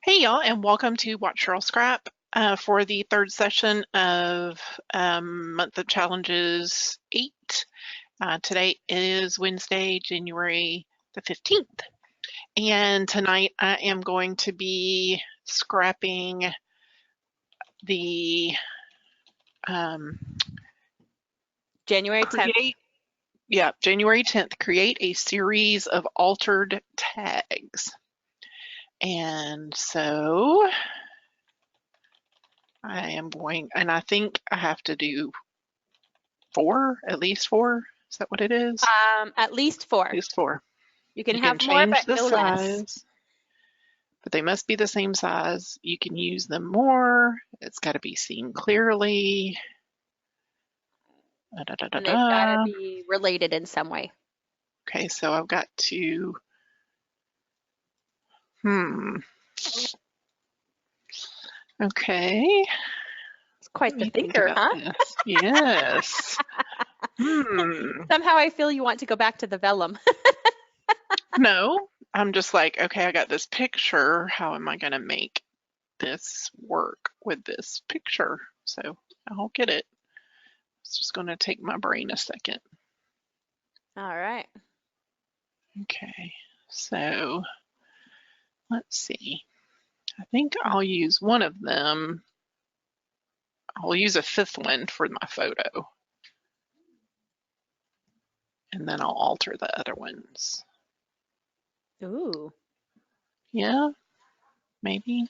Hey y'all, and welcome to Watch Cheryl Scrap for the third session of Month of Challenges 8. Today is Wednesday, January the 15th, and tonight I am going to be scrapping the January 10th. January 10th, create a series of altered tags. And so I am going, and I think I have to do at least four. Is that what it is? At least 4. At least 4. You can You have can more, change but the no less. size, but they must be the same size. You can use them more. It's got to be seen clearly. And they've got to be related in some way. Okay, so I've got to, okay. It's quite the thinker, huh? This. Yes. Somehow I feel you want to go back to the vellum. No, I'm just like, okay, I got this picture. How am I going to make this work with this picture? So I'll get it. It's just going to take my brain a second. All right. Okay, so let's see. I think I'll use one of them. I'll use a 5th one for my photo. And then I'll alter the other ones. Ooh. Yeah, maybe.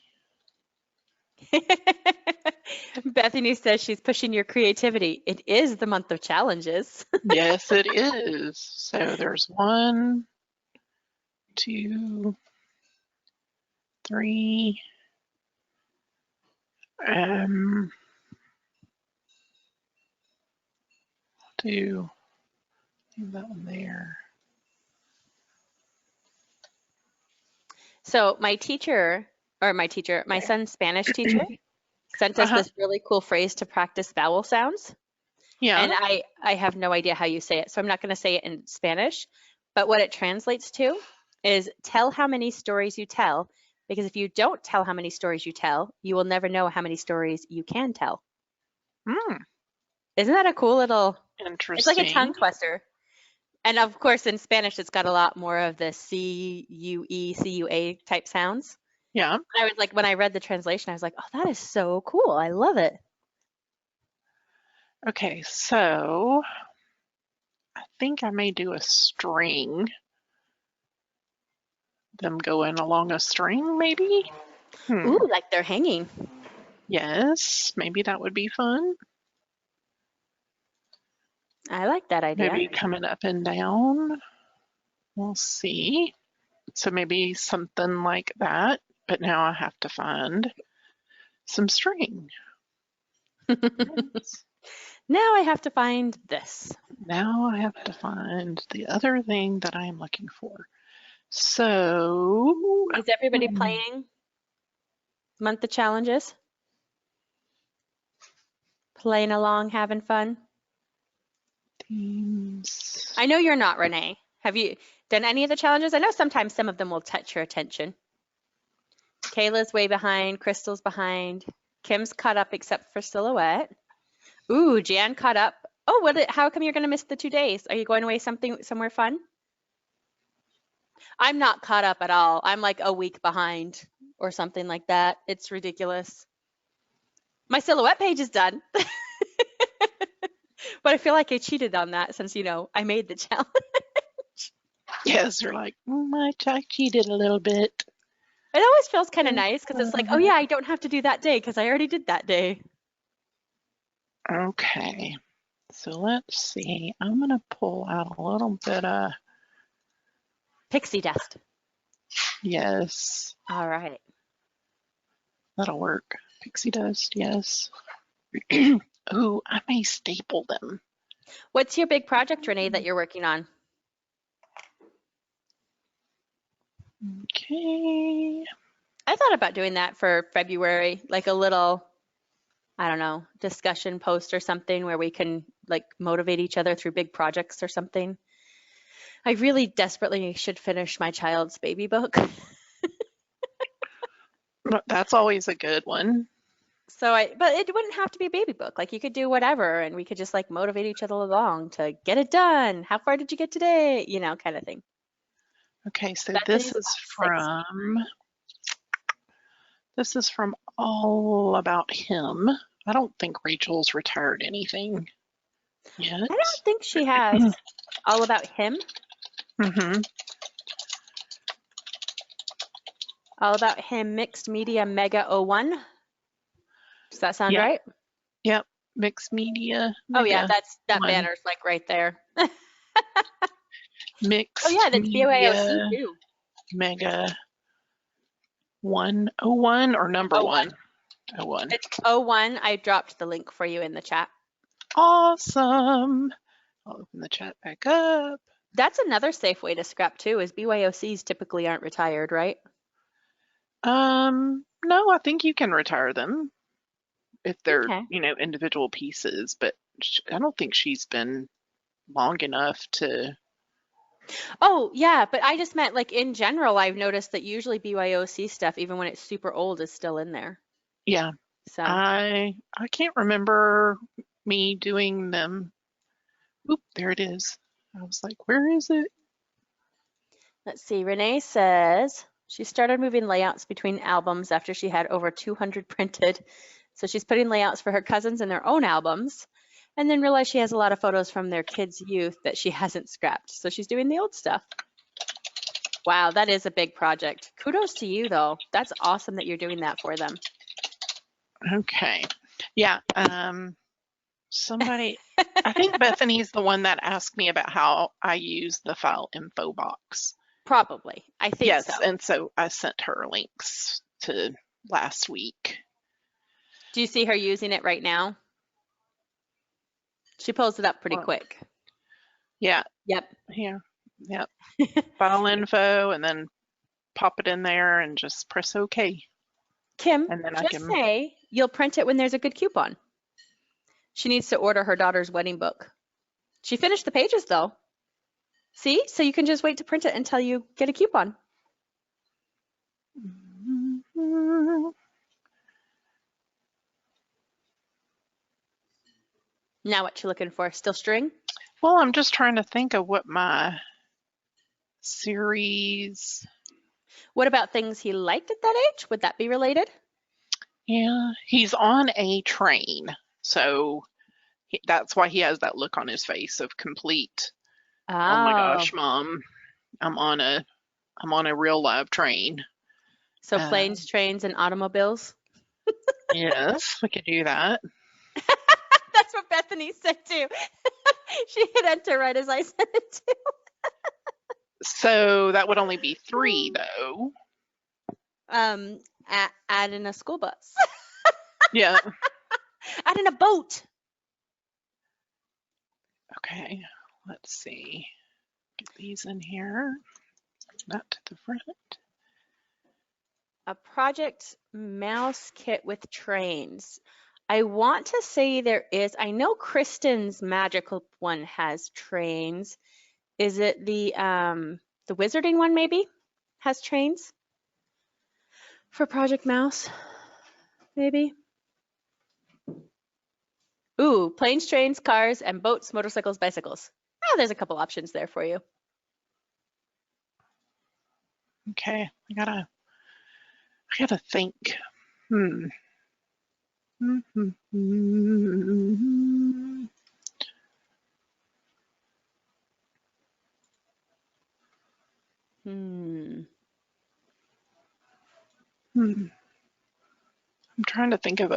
Bethany says she's pushing your creativity. It is the month of challenges. Yes, it is. So there's 1, 2, 3. Leave that one there. So my son's Spanish teacher sent us this really cool phrase to practice vowel sounds. Yeah. And I have no idea how you say it, so I'm not going to say it in Spanish. But what it translates to is tell how many stories you tell, because if you don't tell how many stories you tell, you will never know how many stories you can tell. Isn't that a cool little, interesting. It's like a tongue twister. And of course, in Spanish, it's got a lot more of the C-U-E, C-U-A type sounds. Yeah. And I was like, when I read the translation, I was like, oh, that is so cool. I love it. Okay, so I think I may do a string. Them going along a string, maybe? Ooh, like they're hanging. Yes, maybe that would be fun. I like that idea. Maybe coming up and down. We'll see. So maybe something like that, but now I have to find some string. Now I have to find this. Now I have to find the other thing that I am looking for. So is everybody playing Month of Challenges? Playing along, having fun? Themes. I know you're not, Renee. Have you done any of the challenges? I know sometimes some of them will touch your attention. Kayla's way behind, Crystal's behind, Kim's caught up except for Silhouette. Ooh, Jan caught up. Oh, how come you're going to miss the 2 days? Are you going away somewhere fun? I'm not caught up at all. I'm like a week behind or something like that. It's ridiculous. My Silhouette page is done. But I feel like I cheated on that since, I made the challenge. Yes, you're like, I cheated a little bit. It always feels kind of nice because it's like, oh yeah, I don't have to do that day because I already did that day. Okay, so let's see. I'm going to pull out a little bit of pixie dust. Yes. All right. That'll work. Pixie dust, yes. Ooh, I may staple them. What's your big project, Renee, that you're working on? Okay. I thought about doing that for February, like a little, I don't know, discussion post or something where we can like motivate each other through big projects or something. I really desperately should finish my child's baby book. But that's always a good one. But it wouldn't have to be a baby book. Like you could do whatever and we could just like motivate each other along to get it done. How far did you get today? You know, kind of thing. Okay, so Bethany's got 6. this is from All About Him. I don't think Rachel's retired anything yet. I don't think she has. All About Him? Mm-hmm. All About Him Mixed Media Mega 01. Does that sound Yep. right? Yep. Mixed media. Oh yeah, Mega that one. banner's like right there. Mixed Oh yeah, that's media BYOC too. Mega 101 or number 1? 01. It's 01. I dropped the link for you in the chat. Awesome. I'll open the chat back up. That's another safe way to scrap too, is BYOCs typically aren't retired, right? No, I think you can retire them if they're, Okay. individual pieces, but I don't think she's been long enough to. Oh, yeah, but I just meant like in general, I've noticed that usually BYOC stuff, even when it's super old, is still in there. Yeah. So I can't remember me doing them. Oop, there it is. I was like, where is it? let's see. Renee says she started moving layouts between albums after she had over 200 printed. So she's putting layouts for her cousins in their own albums, and then realized she has a lot of photos from their kids' youth that she hasn't scrapped. So she's doing the old stuff. Wow, that is a big project. Kudos to you, though. That's awesome that you're doing that for them. Okay. Yeah. Somebody, I think Bethany's the one that asked me about how I use the file info box. Probably. I think Yes, so. and so I sent her links to last week. Do you see her using it right now? She pulls it up pretty quick. Yeah. Yep. Here. Yep. File info and then pop it in there and just press OK. Kim, And then just say you'll print it when there's a good coupon. She needs to order her daughter's wedding book. She finished the pages though. See? So you can just wait to print it until you get a coupon. Now what you looking for? Still string? Well, I'm just trying to think of what my series. What about things he liked at that age? Would that be related? Yeah, he's on a train. So that's why he has that look on his face of complete. Oh my gosh, Mom, I'm on a real live train. So planes, trains, and automobiles? Yes, we could do that. That's what Bethany said too. She hit enter right as I said it too. So that would only be 3 though. Add in a school bus. Yeah. Add in a boat. Okay, let's see. Get these in here. Not to the front. A project mouse kit with trains. I want to say there is. I know Kristen's magical one has trains. Is it the wizarding one maybe has trains for Project Mouse? Maybe. Ooh, planes, trains, cars, and boats, motorcycles, bicycles. Oh, there's a couple options there for you. Okay, I gotta think. Hmm. I'm trying to think of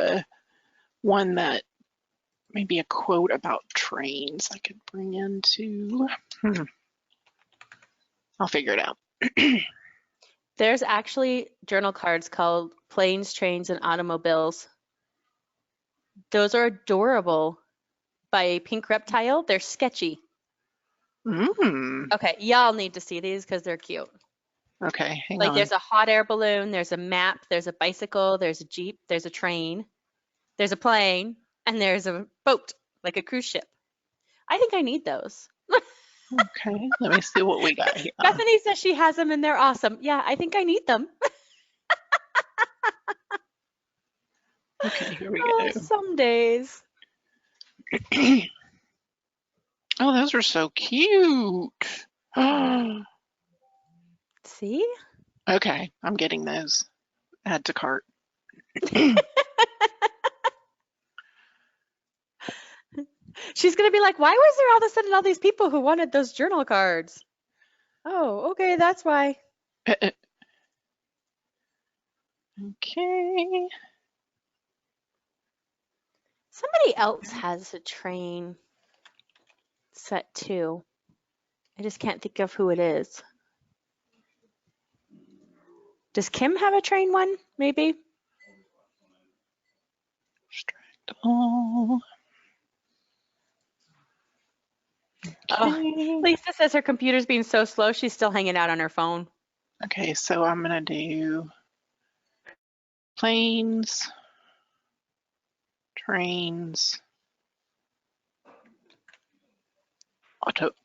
one that maybe a quote about trains I could bring into. I'll figure it out. There's actually journal cards called Planes, Trains, and Automobiles. Those are adorable by Pink Reptile. They're sketchy. Okay, y'all need to see these because they're cute. Okay, hang like on. There's a hot air balloon, there's a map, there's a bicycle, there's a Jeep, there's a train, there's a plane, and there's a boat, like a cruise ship. I think I need those. Okay, let me see what we got here. Bethany says she has them and they're awesome. Yeah, I think I need them. Okay, here we Oh, go. some days. Oh, those are so cute. See? Okay, I'm getting those. Add to cart. She's going to be like, why was there all of a sudden all these people who wanted those journal cards? Oh, okay, that's why. Okay. Somebody else has a train set too. I just can't think of who it is. Does Kim have a train one, maybe? Extract all. Oh, Okay. Lisa says her computer's being so slow, she's still hanging out on her phone. Okay, so I'm gonna do planes, trains,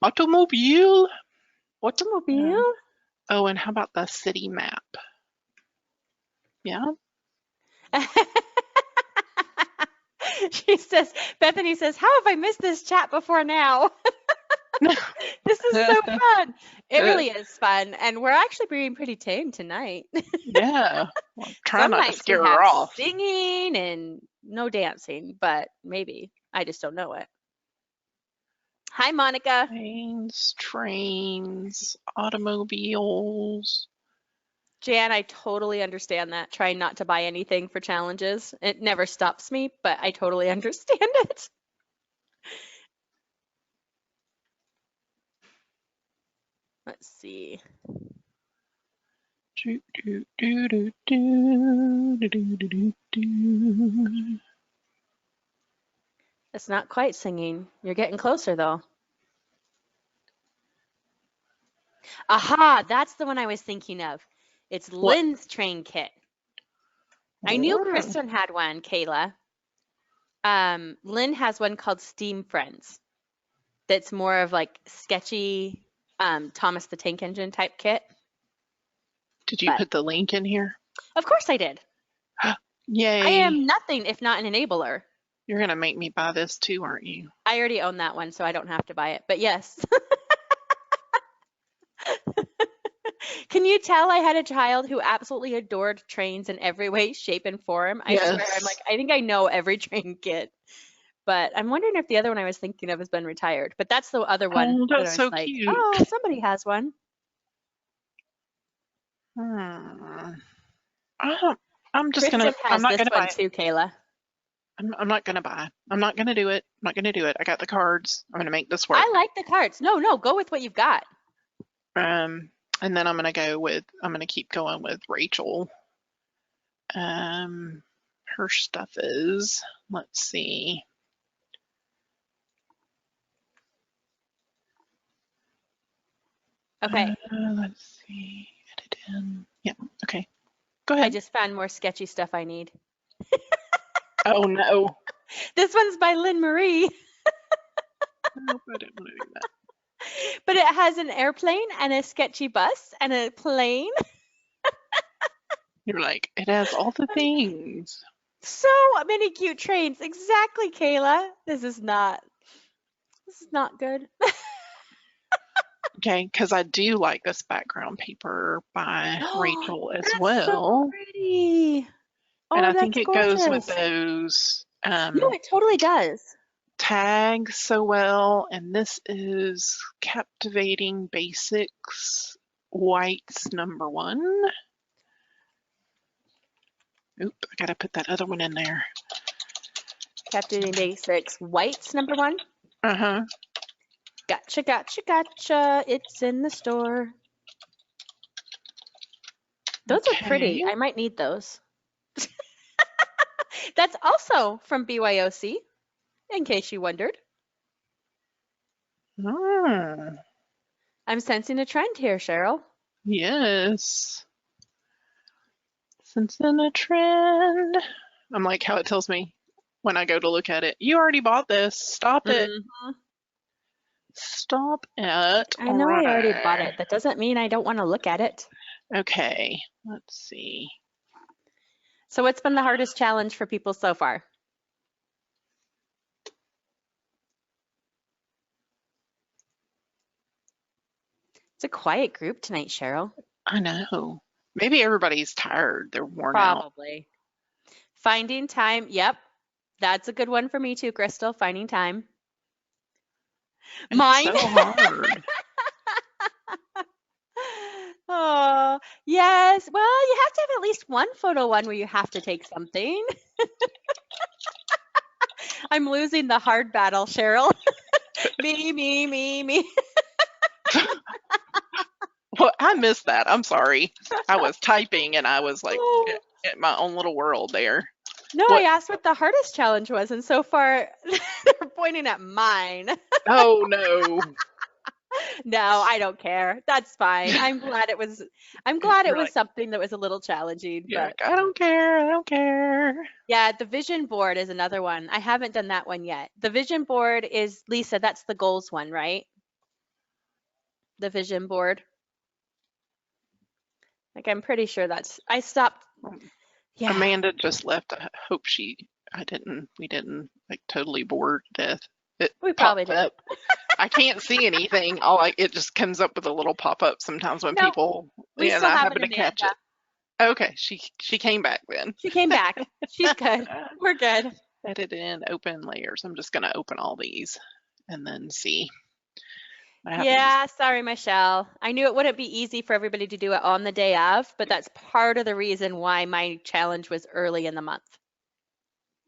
automobile. Automobile? Oh, and how about the city map? Yeah. She says, Bethany says, how have I missed this chat before now? This is so fun. It really is fun. And we're actually being pretty tame tonight. Yeah. Well, I'm trying Some not to nights we scare have her off. singing and no dancing, but maybe. I just don't know it. Hi, Monica. Planes, trains, automobiles. Jan, I totally understand that. Trying not to buy anything for challenges. It never stops me, but I totally understand it. Let's see. Do, do, do, do, do, do, do, do, do. It's not quite singing. You're getting closer, though. Aha, that's the one I was thinking of. It's What? Lynn's train kit. I knew Kristen had one, Kayla. Lynn has one called Steam Friends. That's more of like sketchy Thomas the Tank Engine type kit. Did you But- put the link in here? Of course I did. Yay. I am nothing if not an enabler. You're going to make me buy this too, aren't you? I already own that one, so I don't have to buy it. But yes. Can you tell I had a child who absolutely adored trains in every way, shape, and form? I swear, I'm like, I think I know every train kit. But I'm wondering if the other one I was thinking of has been retired. But that's the other one Oh, that I that's was so like, cute. oh, somebody has one. I'm just Kristen gonna. I'm has not this gonna one buy it. too, Kayla. I'm not gonna buy. I'm not gonna do it. I'm not gonna do it. I got the cards. I'm gonna make this work. I like the cards. No, go with what you've got. And then I'm gonna keep going with Rachel. Her stuff is, let's see. Okay. Let's see. Edit in. Yeah. Okay. Go ahead. I just found more sketchy stuff I need. Oh no. This one's by Lynn Marie. Nope, I didn't want to do that. But it has an airplane and a sketchy bus and a plane. You're like, it has all the things. So many cute trains. Exactly, Kayla. This is not good. Okay, because I do like this background paper by Rachel as That's well. so pretty. Oh, And I that's think it gorgeous. goes with those No, it totally does. tags so well. And this is Captivating Basics Whites #1. Oop, I gotta put that other one in there. Captivating Basics Whites #1. Uh-huh. Gotcha. It's in the store. Those are pretty. I might need those. That's also from BYOC, in case you wondered. I'm sensing a trend here, Cheryl. Yes. Sensing a trend. I'm like how it tells me when I go to look at it. You already bought this. Stop it. Stop it. I know I already bought it. That doesn't mean I don't want to look at it. Okay, let's see. So what's been the hardest challenge for people so far? It's a quiet group tonight, Cheryl. I know. Maybe everybody's tired. They're worn out. Probably. Finding time. Yep. That's a good one for me too, Crystal. Finding time. It's Mine. so hard. Oh, yes. Well, you have to have at least one photo one where you have to take something. I'm losing the hard battle, Cheryl. Me. Well, I missed that. I'm sorry. I was typing and I was like in my own little world there. No, What? I asked what the hardest challenge was, and so far they're pointing at mine. Oh no. No, I don't care. That's fine. I'm glad it was You're like, something that was a little challenging. you're But like, I don't care. I don't care. yeah, the vision board is another one. I haven't done that one yet. The vision board is, Lisa, that's the goals one, right? The vision board. Like, I'm pretty sure I stopped. Yeah. Amanda just left. We didn't like totally bore to death. It We probably popped up. I can't see anything. It just comes up with a little pop up sometimes when Nope. people, We and still I have happen an to catch Amanda. it. Okay, she came back then. She came back. She's good. We're good. Edit in, open layers. I'm just gonna open all these and then see what happens. Yeah, sorry, Michelle. I knew it wouldn't be easy for everybody to do it on the day of, but that's part of the reason why my challenge was early in the month.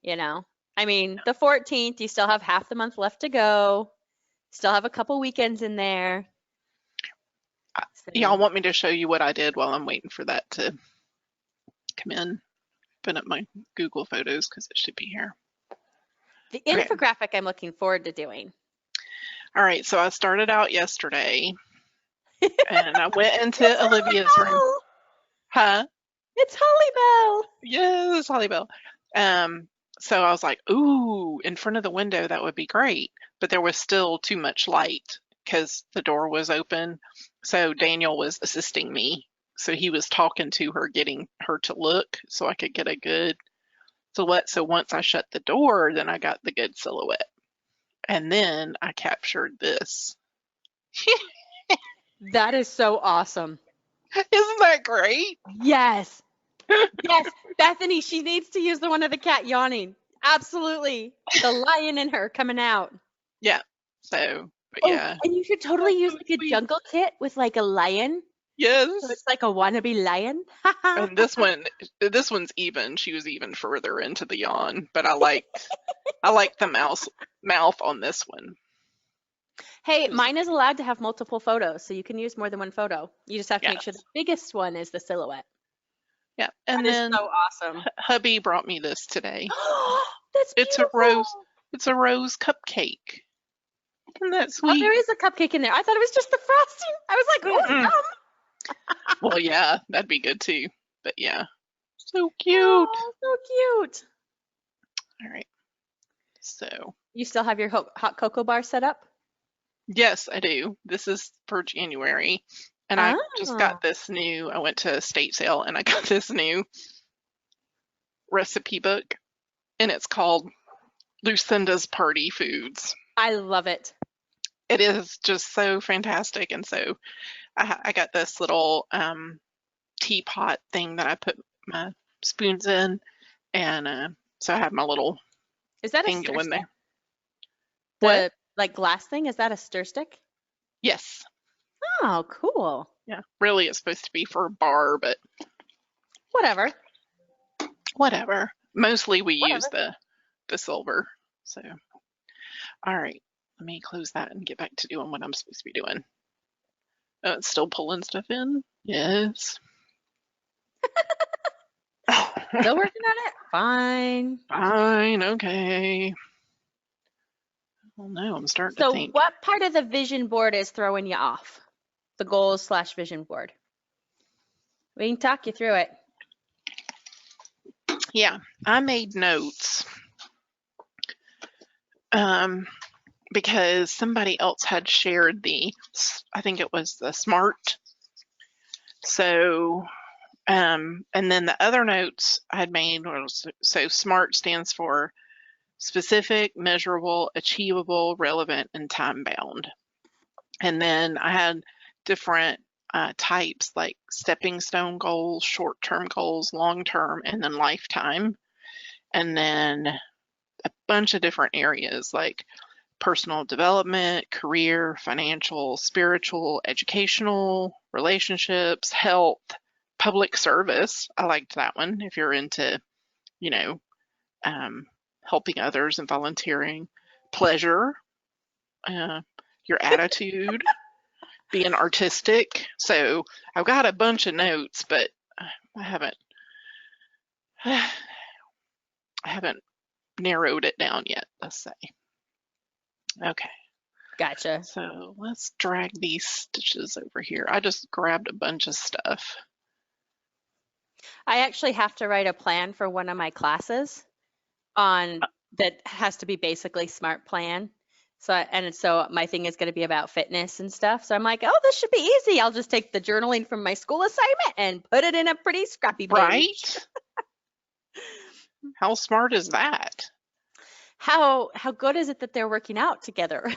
You know, I mean, the 14th, you still have half the month left to go. Still have a couple weekends in there. So, Y'all want me to show you what I did while I'm waiting for that to come in? Open up my Google Photos because it should be here. the Okay. infographic I'm looking forward to doing. All right, so I started out yesterday and I went into It's Olivia's Holly room. Bell. Huh? It's Holly Bell. Yes, Holly Bell. So I was like, ooh, in front of the window, that would be great. But there was still too much light because the door was open. So Daniel was assisting me. So he was talking to her, getting her to look so I could get a good silhouette. So once I shut the door, then I got the good silhouette. And then I captured this. That is so awesome. Isn't that great? Yes. Yes. Bethany, she needs to use the one of the cat yawning. Absolutely. The lion in her coming out. Yeah. So, but Oh, yeah. and you should totally use so like a sweet. jungle kit with like a lion. Yes. So it's like a wannabe lion. And this one's even. She was even further into the yawn, but I like the mouth on this one. Hey, mine is allowed to have multiple photos, so you can use more than one photo. You just have to make Yes. sure the biggest one is the silhouette. Yeah. And That is then so awesome. hubby brought me this today. That's It's beautiful. It's a rose cupcake. Isn't that Oh, sweet? there is a cupcake in there. I thought it was just the frosting. I was like, oh, Mm-mm. yum. Well, yeah, that'd be good too. But yeah. So cute. Oh, so cute. All right. So, You still have your hot cocoa bar set up? yes, I do. This is for January. And I just got this I went to a estate sale and I got this new recipe book. And it's called Lucinda's Party Foods. I love it. It is just so fantastic. And so I got this little teapot thing that I put my spoons in. And so I have my little Is that a thing stir going stick? there. The What? like glass thing? Is that a stir stick? Yes. Oh, cool. Yeah. Really, it's supposed to be for a bar, but Whatever. whatever. Mostly we use Whatever. the silver. So, all right. Let me close that and get back to doing what I'm supposed to be doing. Oh, it's still pulling stuff in? Yes. Still working on it? Fine. Fine, okay. Well, no, I'm starting to So think. what part of the vision board is throwing you off? The goals / vision board. We can talk you through it. Yeah, I made notes because somebody else had shared I think it was the SMART. So And then the other notes I had made was, so SMART stands for specific, measurable, achievable, relevant, and time-bound. And then I had different types like stepping stone goals, short-term goals, long-term, and then lifetime. And then a bunch of different areas like personal development, career, financial, spiritual, educational, relationships, health, public service. I liked that one if you're into, you know, helping others and volunteering. Pleasure, your attitude, being artistic. So I've got a bunch of notes, but I haven't narrowed it down yet, let's say. Okay. Gotcha. So let's drag these stitches over here. I just grabbed a bunch of stuff. I actually have to write a plan for one of my classes on that has to be basically SMART plan. So my thing is going to be about fitness and stuff. So I'm like, oh, this should be easy. I'll just take the journaling from my school assignment and put it in a pretty scrappy page. Right? How smart is that? How good is it that they're working out together?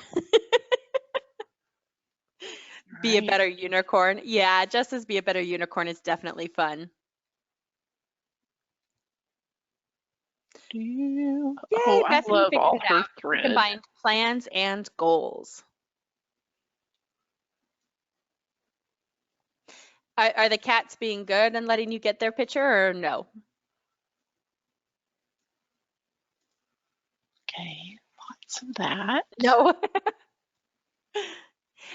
Be a better unicorn. Yeah, just as be a better unicorn is definitely fun. Yay, Oh, I love all her thread. Combined plans and goals. Are the cats being good and letting you get their picture or no? Okay, lots of that. No.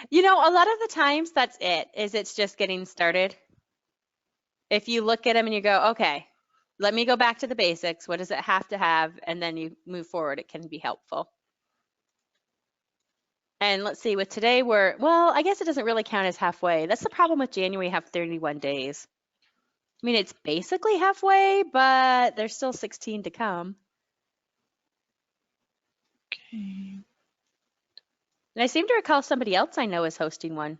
You know, a lot of the times that's it, is it's just getting started. If you look at them and you go, okay, let me go back to the basics. What does it have to have? And then you move forward. It can be helpful. And let's see, with today well, I guess it doesn't really count as halfway. That's the problem with January, have 31 days. I mean, it's basically halfway, but there's still 16 to come. Okay. And I seem to recall somebody else I know is hosting one.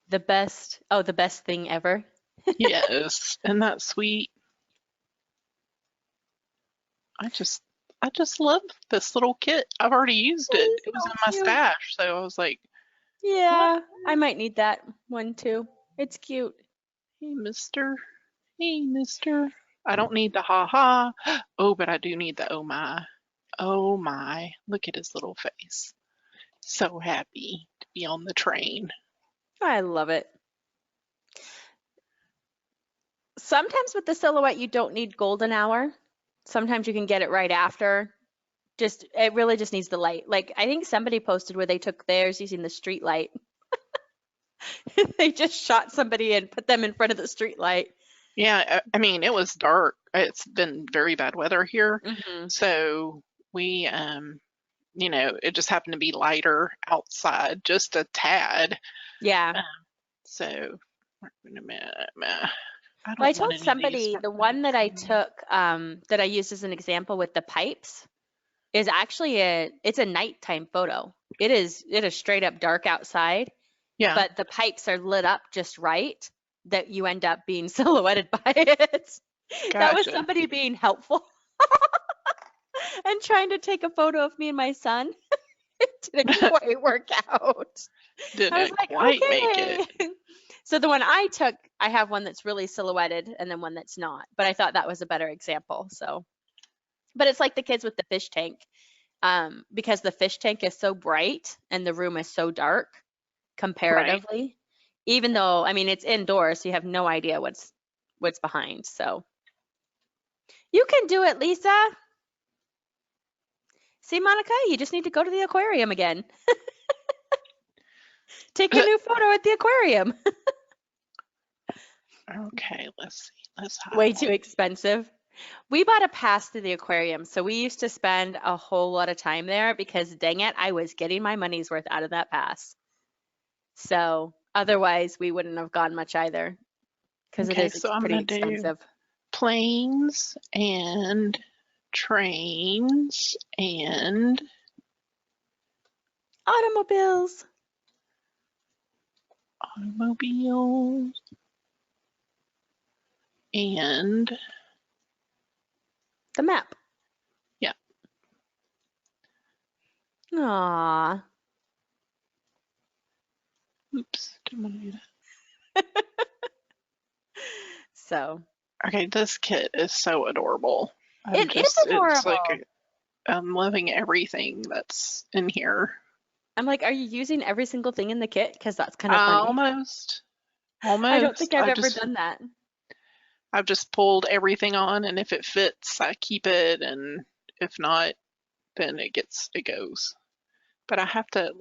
The best thing ever. Yes, and that's sweet. I just love this little kit. I've already used it. It was in my stash, so I was like, yeah, what? I might need that one too. It's cute. Hey, mister. Hey, mister. I don't need the ha-ha. Oh, but I do need the oh my. Oh my. Look at his little face. So happy to be on the train. I love it. Sometimes with the silhouette, you don't need golden hour. Sometimes you can get it right after. It really just needs the light. Like, I think somebody posted where they took theirs using the street light. They just shot somebody and put them in front of the street light. Yeah, I mean, it was dark. It's been very bad weather here. So we, you know, it just happened to be lighter outside, just a tad. Yeah. So, wait a minute. I told somebody the one that I took, that I used as an example with the pipes is actually it's a nighttime photo. It is straight up dark outside. Yeah. But the pipes are lit up just right that you end up being silhouetted by it. Gotcha. That was somebody being helpful and trying to take a photo of me and my son. It didn't quite work out. Didn't quite make it. So the one I took, I have one that's really silhouetted and then one that's not. But I thought that was a better example. So, but it's like the kids with the fish tank, because the fish tank is so bright and the room is so dark comparatively. Right. Even though, I mean, it's indoors, so you have no idea what's behind. So you can do it, Lisa. See, Monica, you just need to go to the aquarium again. Take a new photo at the aquarium. Okay, let's see. Let's Way too expensive. We bought a pass to the aquarium, so we used to spend a whole lot of time there because, dang it, I was getting my money's worth out of that pass. So otherwise, we wouldn't have gone much either because it's pretty expensive. Planes and trains and Automobiles. Automobiles. And The map. yeah. Aww. Oops, didn't want to do that. So. Okay, this kit is so adorable. It is adorable. It's like I'm loving everything that's in here. I'm like, are you using every single thing in the kit? Because that's kind of funny. Almost. I don't think I've ever done that. I've just pulled everything on, and if it fits, I keep it, and if not, then it goes. But I have to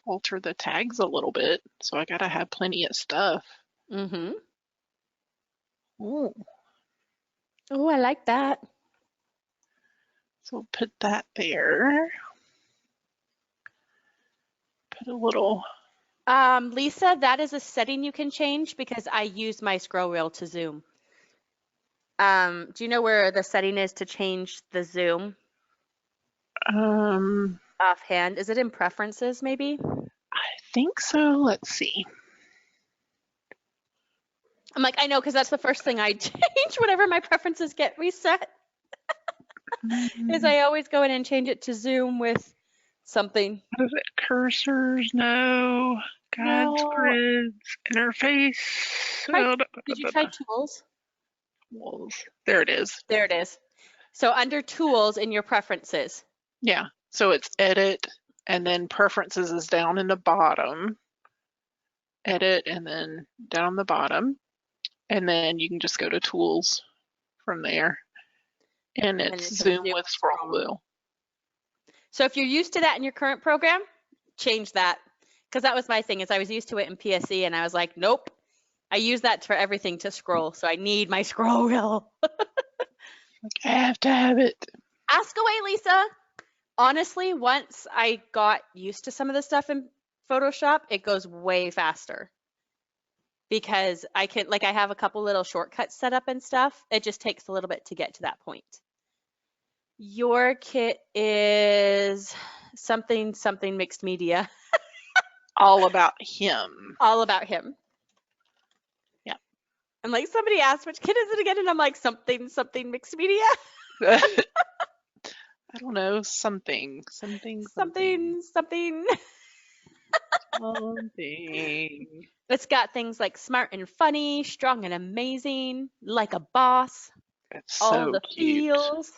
alter the tags a little bit, so I gotta have plenty of stuff. Mm-hmm. Oh, Oh, I like that. so put that there. Put a little. Lisa, that is a setting you can change because I use my scroll wheel to zoom. Do you know where the setting is to change the zoom? Offhand. Is it in preferences, maybe? I think so. Let's see. I'm like, I know, because that's the first thing I change whenever my preferences get reset. Is I always go in and change it to zoom with something. What is it? Cursors? No. Guides, No. grids, interface. Did you try tools? Tools. There it is. There it is. So under tools in your preferences. Yeah. So it's edit, and then preferences is down in the bottom. Edit, and then down the bottom. And then you can just go to tools from there. And it's zoom with scroll wheel. So if you're used to that in your current program, change that. Because that was my thing, is I was used to it in PSE, and I was like, nope. I use that for everything to scroll, so I need my scroll wheel. Like, I have to have it. Ask away, Lisa. Honestly, once I got used to some of the stuff in Photoshop, it goes way faster. Because I have a couple little shortcuts set up and stuff. It just takes a little bit to get to that point. Your kit is something mixed media. All about him. All about him. Yeah. I'm like, somebody asked which kit is it again? And I'm like, something mixed media. I don't know, something. It's got things like smart and funny, strong and amazing, like a boss. It's all so the cute. feels.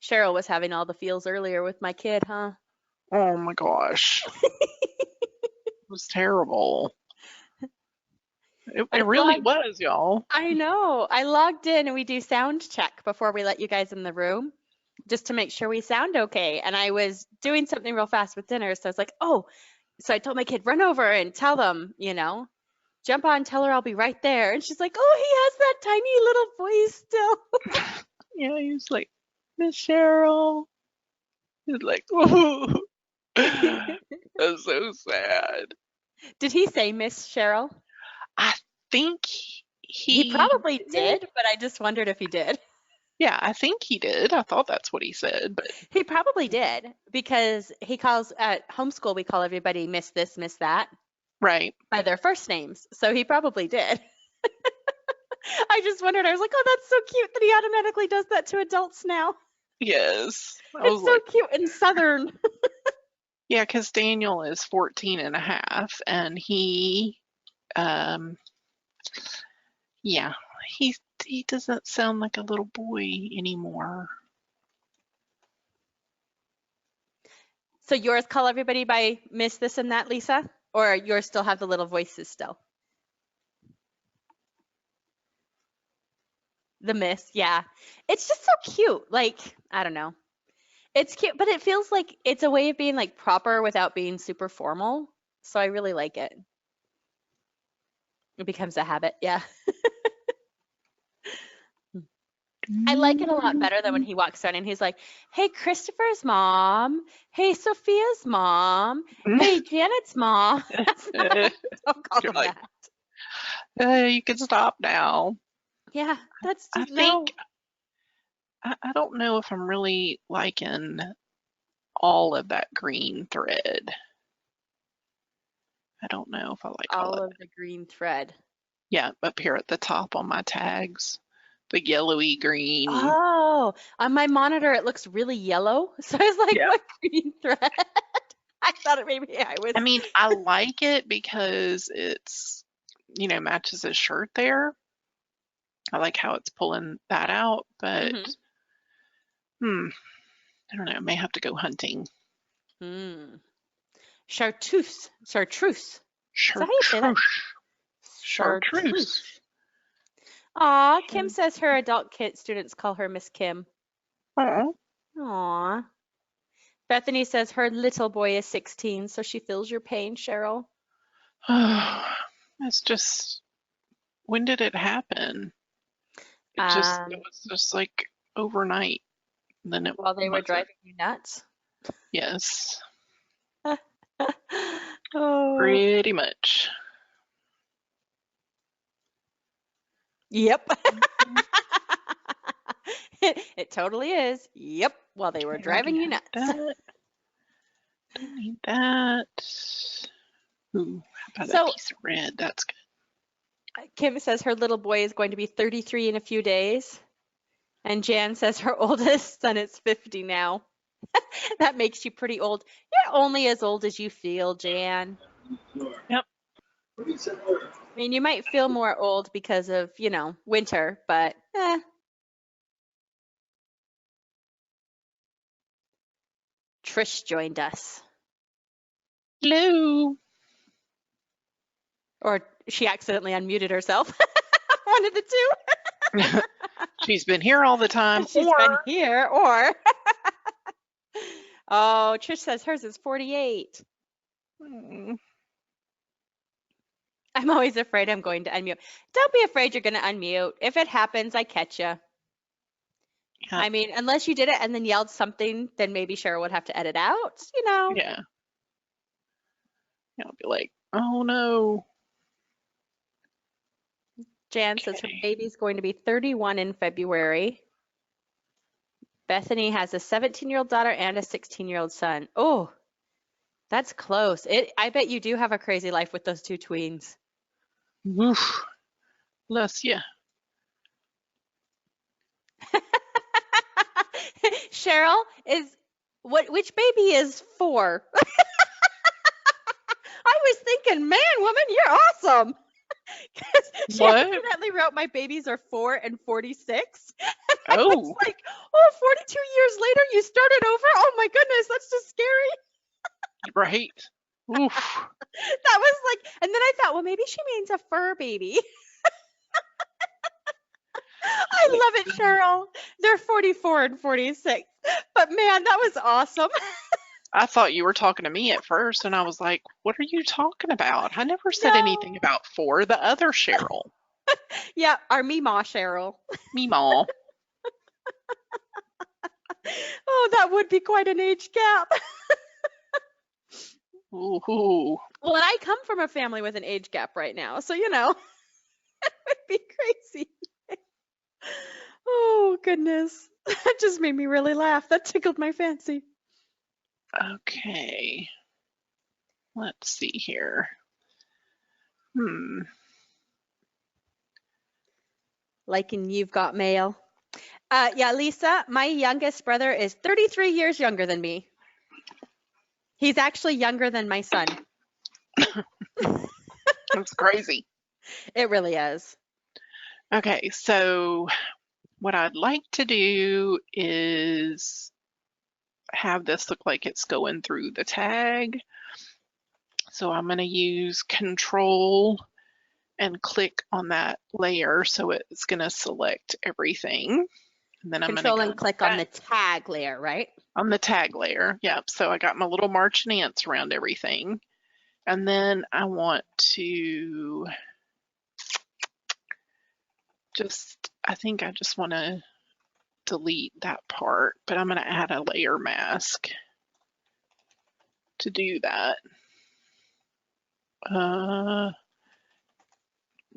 Cheryl was having all the feels earlier with my kid, huh? Oh my gosh. It was terrible. It really was, y'all. I know. I logged in and we do sound check before we let you guys in the room, just to make sure we sound okay. And I was doing something real fast with dinner. So I was like, oh, so I told my kid, run over and tell them, jump on, tell her I'll be right there. And she's like, oh, he has that tiny little voice still. Yeah, he was like, Miss Cheryl. He's like, ooh. That's so sad. Did he say Miss Cheryl? I think he probably did, but I just wondered if he did. Yeah, I think he did. I thought that's what he said, but he probably did, because he calls at homeschool, we call everybody Miss this, Miss that. Right. By their first names. So he probably did. I just wondered, I was like, oh, that's so cute that he automatically does that to adults now. Yes. It's so cute and Southern. Yeah, because Daniel is 14 and a half, and he doesn't sound like a little boy anymore. So yours call everybody by Miss this and that, Lisa? Or yours still have the little voices still? The Miss, yeah. It's just so cute. Like, I don't know. It's cute, but it feels like it's a way of being like proper without being super formal. So I really like it. It becomes a habit, yeah. I like it a lot better than when he walks around and he's like, hey, Christopher's mom. Hey, Sophia's mom. Hey, Janet's mom. Don't call them like, that. You can stop now. Yeah, that's I think I don't know if I'm really liking all of that green thread. I don't know if I like all of it. the green thread. Yeah, up here at the top on my tags, the yellowy green. Oh, on my monitor it looks really yellow. So I was like, Yeah. what green thread? I thought it maybe I was. I mean, I like it because it's, you know, matches his shirt there. I like how it's pulling that out, but I don't know, may have to go hunting. Chartreuse. Chartreuse. Is that how you say that? Chartreuse. Aw, Kim says her adult students call her Miss Kim. Aw. Aw. Bethany says her little boy is 16, so she feels your pain, Cheryl. It's just, when did it happen? It was just like overnight. And then while they were driving you nuts? Yes. Oh. Pretty much. Yep. It totally is. Yep. While they were driving you nuts. Don't need that. Ooh, how about that piece of red? That's good. Kim says her little boy is going to be 33 in a few days. And Jan says her oldest son is 50 now. That makes you pretty old. You're only as old as you feel, Jan. Yep. I mean, you might feel more old because of, you know, winter, but Trish joined us. Hello. Or she accidentally unmuted herself. One of the two. She's been here all the time. She's been here, or oh, Trish says hers is 48. I'm always afraid I'm going to unmute. Don't be afraid you're going to unmute. If it happens, I catch you. Yeah. I mean, unless you did it and then yelled something, then maybe Cheryl would have to edit out, you know. Yeah. I'll be like, oh no. Jan says her baby's going to be 31 in February. Bethany has a 17-year-old daughter and a 16-year-old son. Oh, that's close. I bet you do have a crazy life with those two tweens. Oof. Bless you. Cheryl which baby is 4? I was thinking, man, woman, you're awesome. She accidentally wrote my babies are 4 and 46. And I was like, oh, 42 years later, you started over? Oh my goodness, that's just scary. Right. Oof. That was like, and then I thought, well, maybe she means a fur baby. I love it, Cheryl. They're 44 and 46. But man, that was awesome. I thought you were talking to me at first, and I was like, what are you talking about? I never said anything about 4, the other Cheryl. Yeah, our Meemaw Cheryl. Meemaw. Oh, that would be quite an age gap. Ooh. Well, and I come from a family with an age gap right now, so you know, it would be crazy. Oh, goodness. That just made me really laugh. That tickled my fancy. Okay. Let's see here. Like in You've Got Mail. Yeah, Lisa, my youngest brother is 33 years younger than me. He's actually younger than my son. That's crazy. It really is. Okay, so what I'd like to do is have this look like it's going through the tag. So I'm going to use Control and click on that layer so it's going to select everything. And then I'm going to Control and click on the tag layer, right? On the tag layer, yep. So I got my little marching ants around everything. And then I want to I think I just want to delete that part, but I'm going to add a layer mask to do that.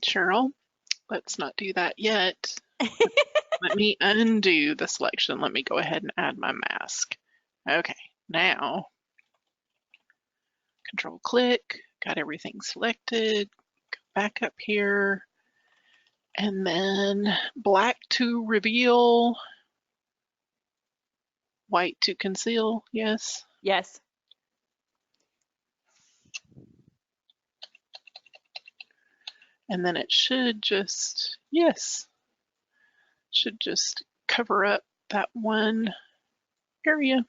Cheryl, let's not do that yet. Let me undo the selection. Let me go ahead and add my mask. Okay, now. Control click, got everything selected, go back up here, and then black to reveal, white to conceal, yes. Yes. And then it should just, yes, should just cover up that one area.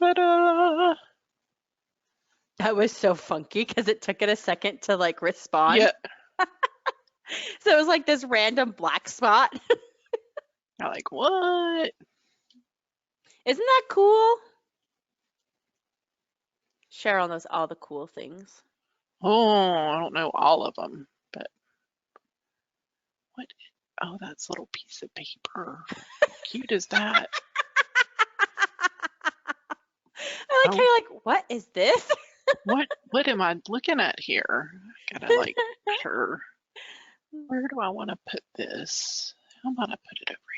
Ta-da! That was so funky because it took it a second to like respond. Yeah. So it was like this random black spot. I'm like, what? Isn't that cool? Cheryl knows all the cool things. Oh, I don't know all of them, but what? Oh, that's a little piece of paper. How cute is that? I like how you're like, what is this? What am I looking at here? I gotta like, sure. Where do I want to put this? How about I put it over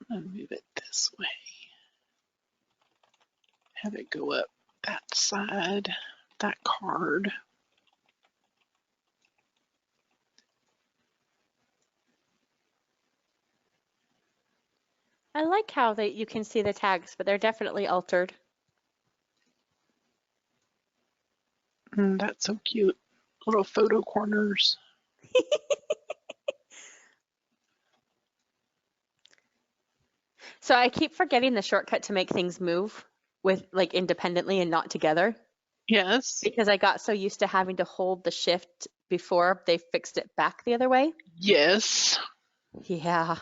here? I'm gonna move it this way. Have it go up that side, that card. I like how you can see the tags, but they're definitely altered. That's so cute. Little photo corners. So I keep forgetting the shortcut to make things move with like independently and not together Yes. because I got so used to having to hold the shift before they fixed it back the other way. Yes. Yeah.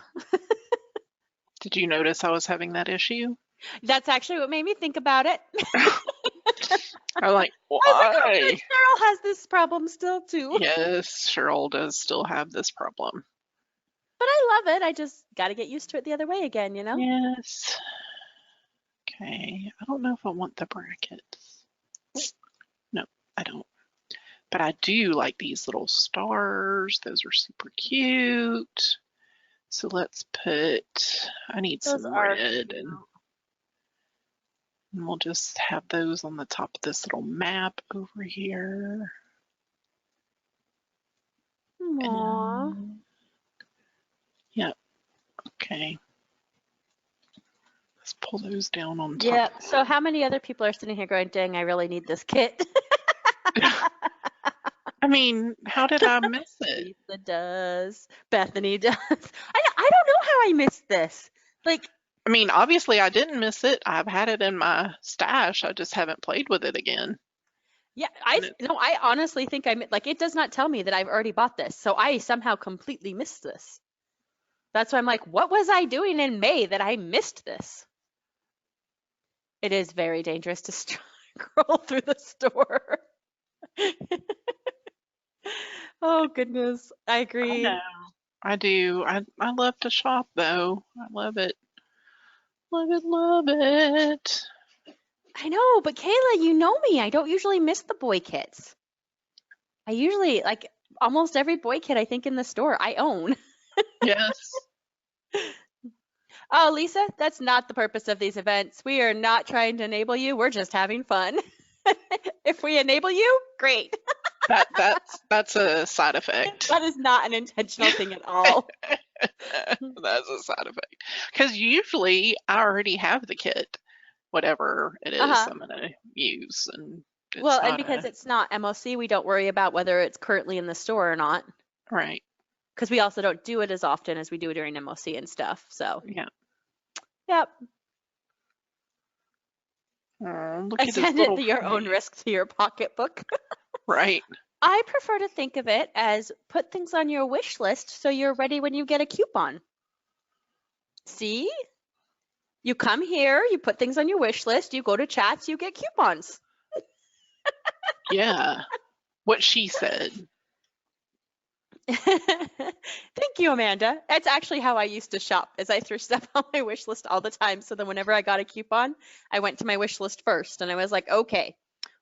Did you notice I was having that issue? That's actually what made me think about it. I'm like, why? I was like, oh, good, Cheryl has this problem still too. Yes, Cheryl does still have this problem. But I love it. I just got to get used to it the other way again, you know? Yes. Okay, I don't know if I want the brackets. No, I don't. But I do like these little stars. Those are super cute. So let's put, I need Those some are red, cute. and we'll just have those on the top of this little map over here. Aww. Yep. Okay. Let's pull those down on top. Yeah. So how many other people are sitting here going, dang, I really need this kit? I mean, how did I miss it? Lisa does. Bethany does. I don't know how I missed this. Like, I mean, obviously I didn't miss it. I've had it in my stash. I just haven't played with it again. yeah, I honestly think like it does not tell me that I've already bought this. So I somehow completely missed this. That's why I'm like, what was I doing in May that I missed this? It is very dangerous to scroll through the store. Oh goodness, I agree. I know. I do. I love to shop though. I love it. Love it, love it. I know, but Kayla, you know me. I don't usually miss the boy kits. I usually like almost every boy kit I think in the store I own. Yes. Oh, Lisa, that's not the purpose of these events. We are not trying to enable you. We're just having fun. If we enable you, great. That's a side effect. That is not an intentional thing at all. That's a side effect. Because usually I already have the kit, whatever it is I'm gonna use, and well, and because it's not MOC, we don't worry about whether it's currently in the store or not. Right. Because we also don't do it as often as we do during MOC and stuff. So yeah. Yep. Oh, look at Send it to your own risk to your pocketbook. Right. I prefer to think of it as put things on your wish list so you're ready when you get a coupon. See? You come here, you put things on your wish list, you go to chats, you get coupons. Yeah. What she said. Thank you, Amanda. That's actually how I used to shop, is I threw stuff on my wish list all the time. So then whenever I got a coupon, I went to my wish list first and I was like, okay,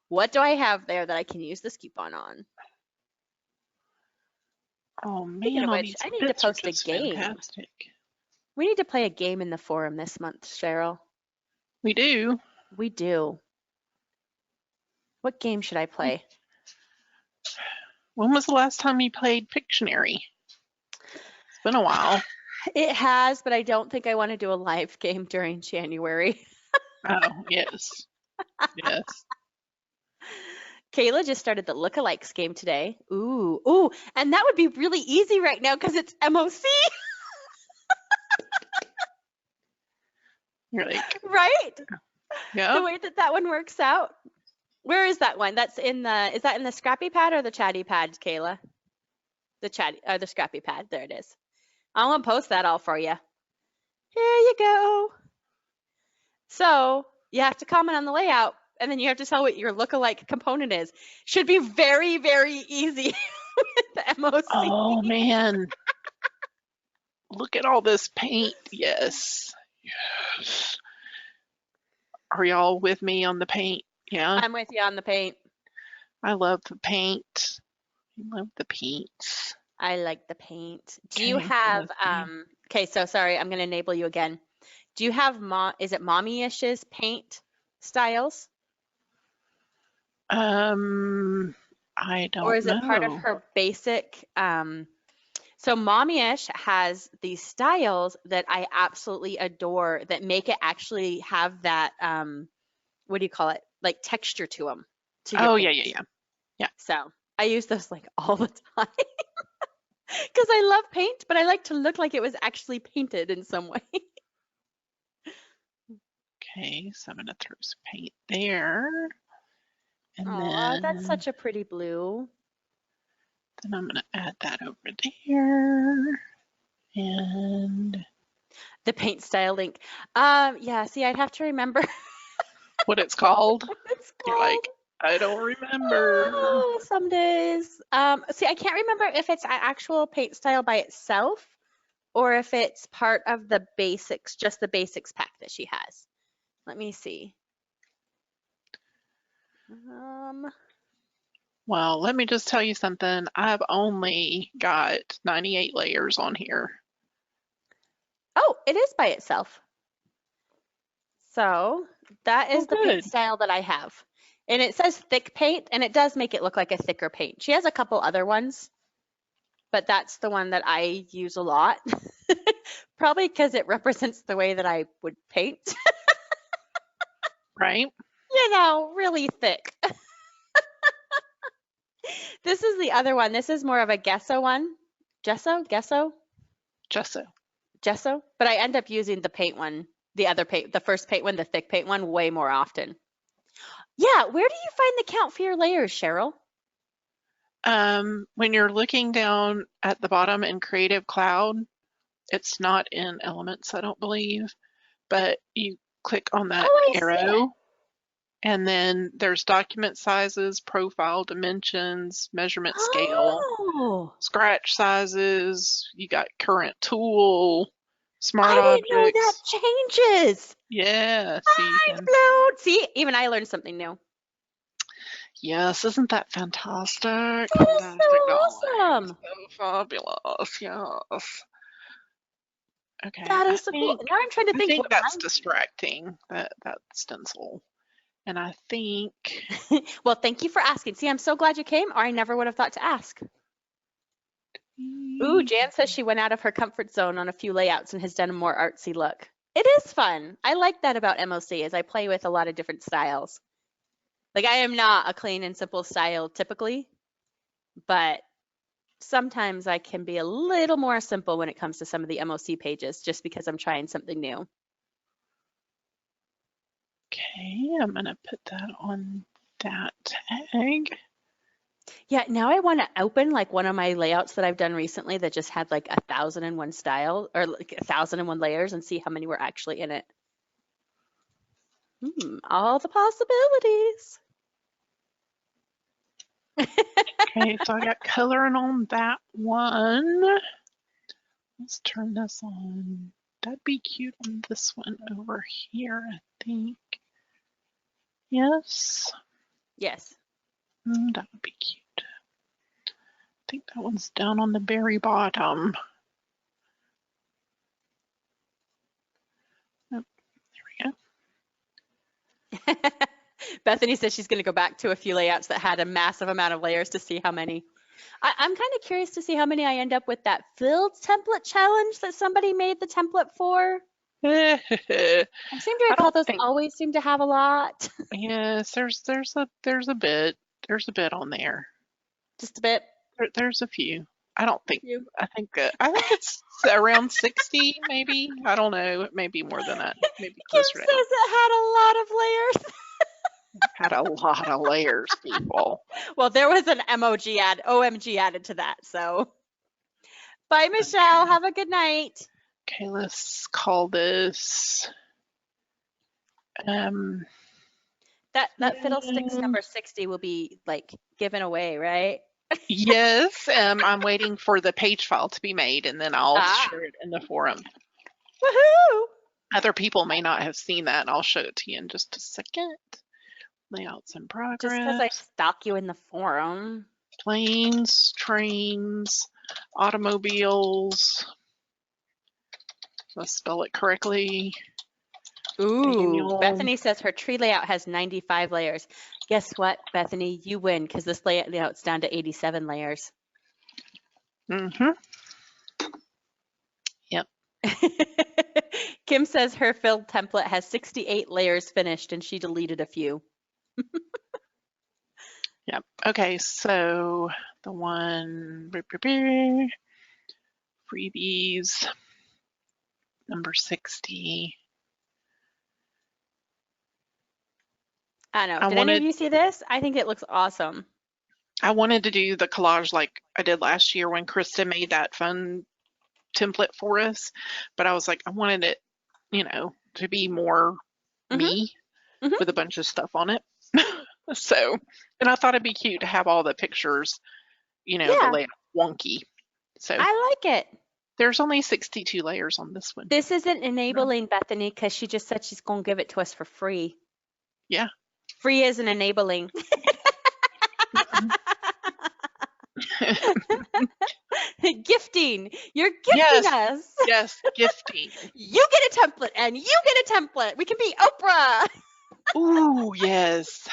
what do I have there that I can use this coupon on? Oh man, Speaking of which, I need to post a game. Fantastic. We need to play a game in the forum this month, Cheryl. We do. We do. What game should I play? When was the last time you played Pictionary? It's been a while. It has, but I don't think I want to do a live game during January. Oh, yes. Yes. Kayla just started the lookalikes game today. Ooh, and that would be really easy right now because it's MOC. You're like, right? yeah. The way that one works out. Where is that one? That's in is that in the scrappy pad or the chatty pad, Kayla? The scrappy pad. There it is. I'm gonna post that all for you. Here you go. So you have to comment on the layout, and then you have to tell what your lookalike component is. Should be very, very easy with the MOC. Oh, man. Look at all this paint. Yes. Yes. Are y'all with me on the paint? Yeah. I'm with you on the paint. I love the paint. I love the paints. I like the paint. Do Okay, you have, let's see. okay, so sorry, I'm going to enable you again. Do you have, is it Mommy-ish's paint styles? I don't Or is it part of know. her basic, so Mommy-ish has these styles that I absolutely adore that make it actually have that, what do you call it? Like texture to them. Oh, yeah. So I use those like all the time because I love paint, but I like to look like it was actually painted in some way. Okay, so I'm gonna throw some paint there. And Oh, that's such a pretty blue. then I'm gonna add that over there. And The paint style link. Yeah, see, I'd have to remember what it's called. what it's You're called. like, I don't remember. Oh, some days. See, I can't remember if it's an actual paint style by itself or if it's part of the basics, just the basics pack that she has. Let me see. Well, let me just tell you something. I've only got 98 layers on here. Oh, it is by itself. So that is the paint Good. style that I have. And it says thick paint, and it does make it look like a thicker paint. She has a couple other ones, but that's the one that I use a lot. Probably because it represents the way that I would paint. Right? You know, really thick. This is the other one. This is more of a gesso one. Gesso? Gesso? But I end up using the paint one, the other paint, the first paint one, the thick paint one, way more often. Yeah, where do you find the count for your layers, Cheryl? When you're looking down at the bottom in Creative Cloud, it's not in Elements, I don't believe, but you click on that arrow, and then there's document sizes, profile dimensions, measurement scale, scratch sizes, you got current tool, smart objects. I didn't know that changes. Yeah, mind blown. See, even I learned something new. Yes, isn't that fantastic? That is so awesome. So fabulous, yes. Okay. That is so cool. Now I'm trying to think. I think that's distracting, that stencil. And I think... Well, thank you for asking. See, I'm so glad you came, or I never would have thought to ask. Ooh, Jan says she went out of her comfort zone on a few layouts and has done a more artsy look. It is fun. I like that about MOC, is I play with a lot of different styles. Like, I am not a clean and simple style typically, but sometimes I can be a little more simple when it comes to some of the MOC pages, just because I'm trying something new. Okay, I'm going to put that on that tag. Yeah, now I want to open like one of my layouts that I've done recently that just had like 1,001 style or like 1,001 layers and see how many were actually in it. All the possibilities. Okay, so I got coloring on that one. Let's turn this on. That'd be cute on this one over here, I think. Yes? Yes. That would be cute. I think that one's down on the very bottom. Bethany says she's going to go back to a few layouts that had a massive amount of layers to see how many. I'm kind of curious to see how many I end up with that filled template challenge that somebody made the template for. I seem to recall those always seem to have a lot. Yes, there's a bit. There's a bit on there. Just a bit. There's a few. I think it's around 60, maybe. I don't know. It may be more than that. Maybe Kim closer says to that. it had a lot of layers. Had a lot of layers, people. Well, there was an OMG added to that. So, bye, Michelle. Have a good night. Okay, let's call this. That Fiddlesticks number 60 will be like given away, right? Yes, I'm waiting for the page file to be made, and then I'll share it in the forum. Woohoo! Other people may not have seen that, and I'll show it to you in just a second. Layouts in progress. Just because I stalk you in the forum. Planes, trains, automobiles. Let's spell it correctly. Ooh, Bethany says her tree layout has 95 layers. Guess what, Bethany? You win because this layout's down to 87 layers. Mm-hmm. Yep. Kim says her filled template has 68 layers finished and she deleted a few. Yep. Okay, so the one freebies number 60. I know. Did any of you see this? I think it looks awesome. I wanted to do the collage like I did last year when Krista made that fun template for us, but I was like, I wanted it, to be more me with a bunch of stuff on it. So, and I thought it'd be cute to have all the pictures, the layout wonky. So I like it. There's only 62 layers on this one. This isn't enabling, Bethany, because she just said she's going to give it to us for free. Yeah. Free isn't enabling. Gifting. You're gifting us. Yes, gifting. You get a template and you get a template. We can be Oprah. Ooh, yes.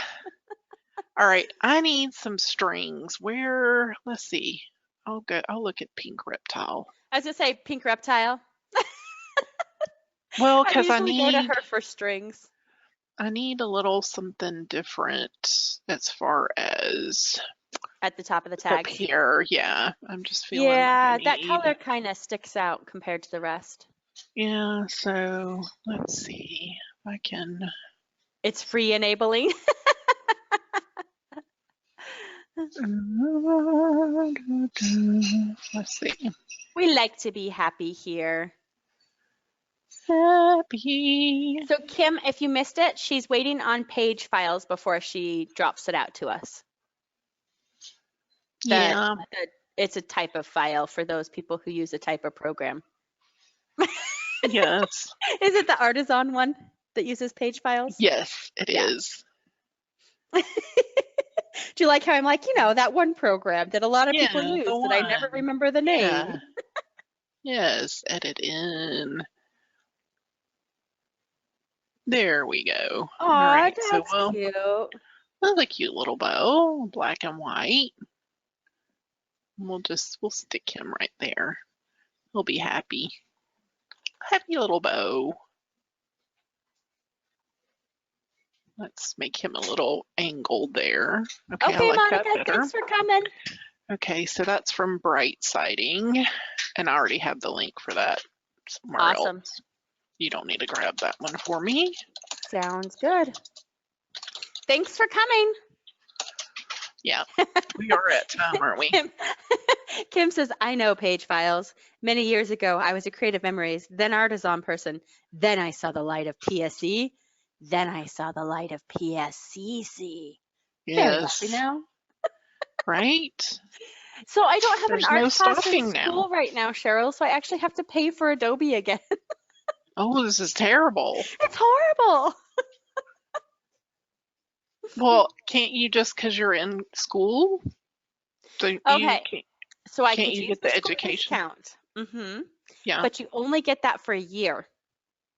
All right, I need some strings. Let's see. I'll look at pink reptile. I was going to say pink reptile. Well, because I need go to her for strings. I need a little something different as far as at the top of the tag. Here, yeah. I'm just feeling like that color kind of sticks out compared to the rest. Yeah, so let's see if I can. It's free enabling. Let's see. We like to be happy here. Happy. So Kim, if you missed it, she's waiting on page files before she drops it out to us. It's a type of file for those people who use a type of program. Yes. Is it the Artisan one that uses page files? Yes, it is. Do you like how I'm like, that one program that a lot of people use that I never remember the name? Yeah. Yes, edit in. There we go. Oh, right, that's cute. That's a cute little bow, black and white. We'll stick him right there. He'll be happy. Happy little bow. Let's make him a little angled there. Okay, I like Monica, that better. Thanks for coming. Okay, so that's from Brightsiding, and I already have the link for that somewhere else. You don't need to grab that one for me. Sounds good. Thanks for coming. Yeah, we are at time, aren't we? Kim says, I know page files. Many years ago, I was a Creative Memories, then Artisan person. Then I saw the light of PSE. Then I saw the light of PSCC. Yes. Now. Right? So I don't have an art class in school right now, Cheryl, so I actually have to pay for Adobe again. Oh, this is terrible. It's horrible. Well, can't you just because you're in school? So so I could you use get the education discount. Yeah. But you only get that for a year.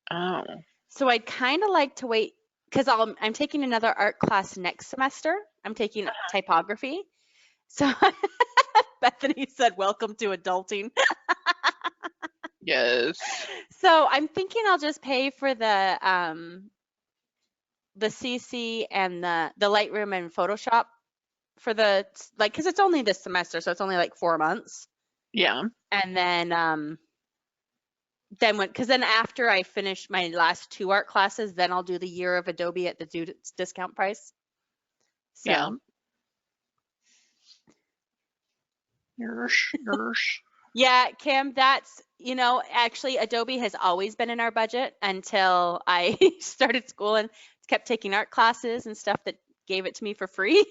Oh. So I'd kind of like to wait because I'm taking another art class next semester. I'm taking typography. So Bethany said, welcome to adulting. Yes. So I'm thinking I'll just pay for the CC and the Lightroom and Photoshop for the, like, because it's only this semester, so it's only like 4 months. Yeah. And then because then after I finish my last 2 art classes, then I'll do the year of Adobe at the discount price. So. Yeah. Yersh. Yeah, Kim, that's, actually Adobe has always been in our budget until I started school and kept taking art classes and stuff that gave it to me for free.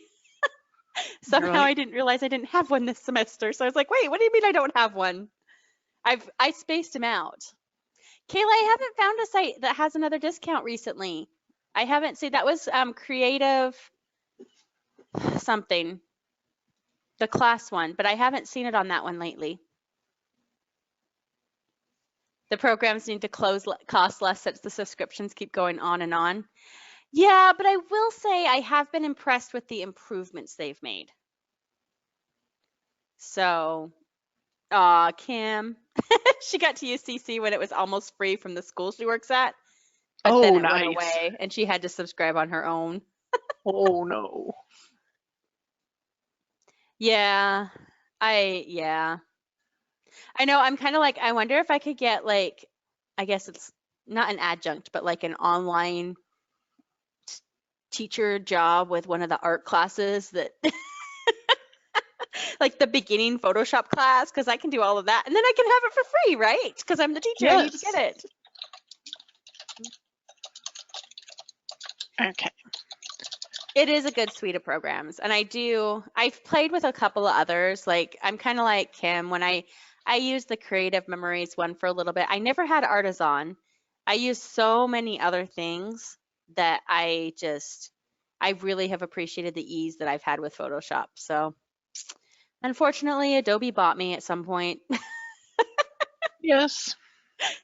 Somehow Right. I didn't realize I didn't have one this semester. So I was like, wait, what do you mean I don't have one? I spaced them out. Kayla, I haven't found a site that has another discount recently. I haven't seen, that was creative something, the class one, but I haven't seen it on that one lately. The programs need to cost less since the subscriptions keep going on and on. Yeah, but I will say I have been impressed with the improvements they've made. So, Kim, she got to use CC when it was almost free from the school she works at. But then it went away and she had to subscribe on her own. Oh, no. Yeah, I know, I'm kind of like, I wonder if I could get, like, I guess it's not an adjunct, but like an online teacher job with one of the art classes that like the beginning Photoshop class, because I can do all of that and then I can have it for free, right? Because I'm the teacher. Yes. I need to get it. Okay. It is a good suite of programs. And I've played with a couple of others. Like, I'm kind of like Kim when I used the Creative Memories one for a little bit. I never had Artisan. I used so many other things that I really have appreciated the ease that I've had with Photoshop. So unfortunately, Adobe bought me at some point. Yes.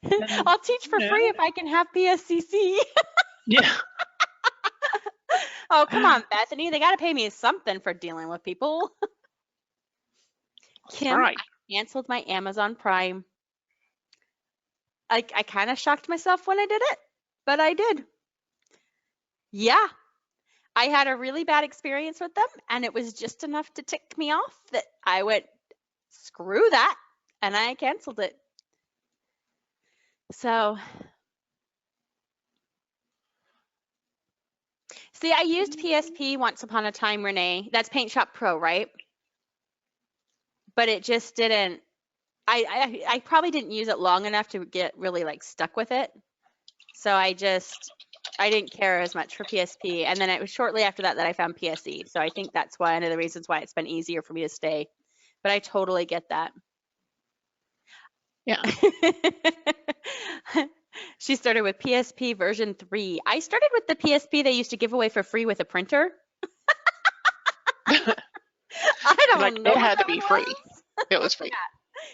I'll teach for free if I can have PSCC. Yeah. Oh, come on, Bethany. They got to pay me something for dealing with people. Kim, Right. I canceled my Amazon Prime. I kind of shocked myself when I did it, but I did. Yeah. I had a really bad experience with them, and it was just enough to tick me off that I went, screw that, and I canceled it. So, see, I used PSP once upon a time, Renee. That's Paint Shop Pro, right? But it just didn't, I probably didn't use it long enough to get really like stuck with it. So I didn't care as much for PSP. And then it was shortly after that I found PSE. So I think that's one of the reasons why it's been easier for me to stay. But I totally get that. Yeah. She started with PSP version 3. I started with the PSP they used to give away for free with a printer. I don't know. It had to be free. It was free. Yeah.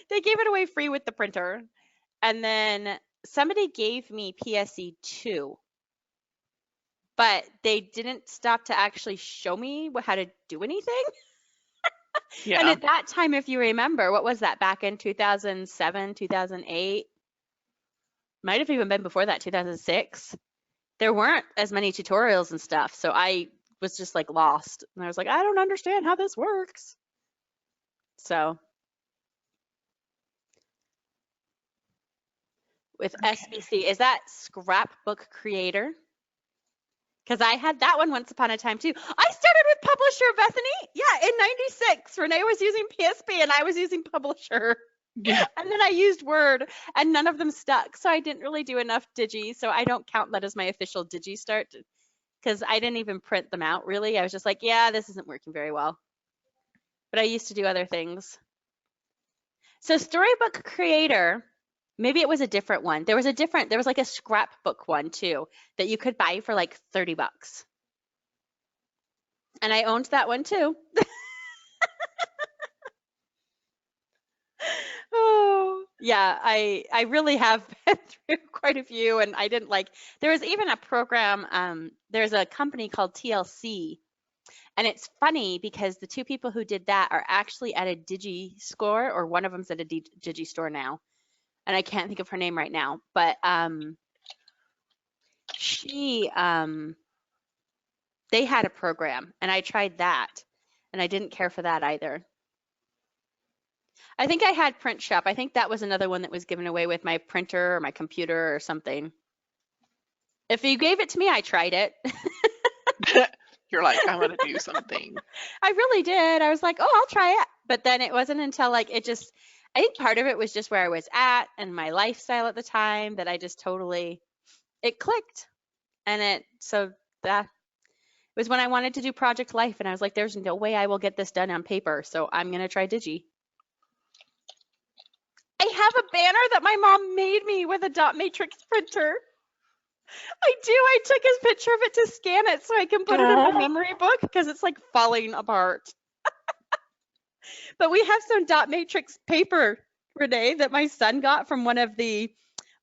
They gave it away free with the printer. And then somebody gave me PSE 2. But they didn't stop to actually show me how to do anything. Yeah. And at that time, if you remember, what was that, back in 2007, 2008? Might have even been before that, 2006. There weren't as many tutorials and stuff. So I was just like lost. And I was like, I don't understand how this works. So with SBC, is that Scrapbook Creator? Because I had that one once upon a time too. I started with Publisher, Bethany. Yeah, in '96. Renee was using PSP and I was using Publisher. Yeah. And then I used Word and none of them stuck. So I didn't really do enough Digi. So I don't count that as my official Digi start because I didn't even print them out really. I was just like, yeah, this isn't working very well. But I used to do other things. So Storybook Creator, maybe it was a different one. There was like a scrapbook one too that you could buy for like $30. And I owned that one too. Oh, yeah, I really have been through quite a few, and I didn't like. There was even a program. There's a company called TLC, and it's funny because the two people who did that are actually at a Digi store, or one of them's at a Digi store now, and I can't think of her name right now. But she they had a program, and I tried that, and I didn't care for that either. I think I had Print Shop. I think that was another one that was given away with my printer or my computer or something. If you gave it to me, I tried it. You're like, I want to do something. I really did. I was like, oh, I'll try it. But then it wasn't until like it just, I think part of it was just where I was at and my lifestyle at the time that I just totally, it clicked. And so that was when I wanted to do Project Life. And I was like, there's no way I will get this done on paper. So I'm going to try Digi. I have a banner that my mom made me with a dot matrix printer. I do. I took a picture of it to scan it so I can put it in my memory book because it's like falling apart. But we have some dot matrix paper, Renee, that my son got from one of the